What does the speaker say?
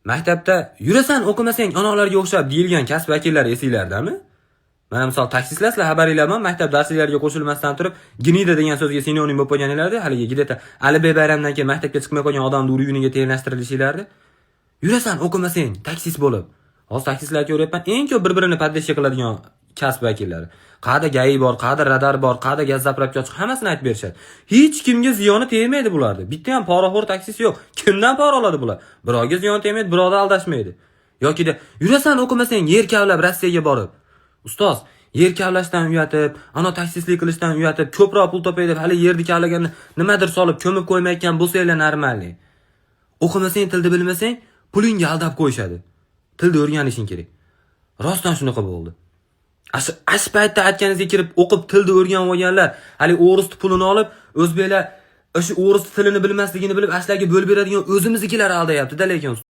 Maktabda yurasan o'qimasang anolarga o'xshab deyilgan kasb vakillari esinglardami? Mana misol taksistlar xabaringlar bilan maktab darslariga qo'shilmasdan turib, gnida degan so'zga sinonim bo'lib qolganinglarda, haligi gideta Alibey bayramdan keyin maktabga chiqmay qolgan odamni uruguniga tenglashtirilishinglardi. Yurasan o'qimasang taksist bo'lib. Hozir taksistlarga o'ryapman, eng ko'p bir-birini poddeshga qiladigan kasb vakillari. Qayerda gayi bor, qayerda radar bor, qayerda gaz zapravka ochiq, hammasini aytib berishadi. Hech kimga ziyoni tegmaydi bularni. Bitta ham poraxo'r taksist yo'q. Kimdan pora oladi bular? Birovga ziyon tegmaydi, birovni aldashmaydi. Yokida yurasan o'qimasang yer kavlab Rossiyaga borib. Ustoz, yer kavlashdan uyatib, ana taksistlik qilishdan uyatib, ko'proq pul topay deb hali yerni kavlaganni nimadir solib ko'mib qo'ymayotgan bo'lsanglar normalni. O'qimasang, tilni bilmasang, pulingga aldab qo'yishadi. Tilni o'rganishing kerak. Rostdan shunaqa bo'ldi. Ash paytda aytganingizga kirib o'qib tilni o'rganib olganlar, hali o'ris pulini olib, o'zbeklar o'sha o'ris tilini bilmasligini bilib ashlarga bo'lib beradigan o'zimiznikilar aldayapti-da lekin.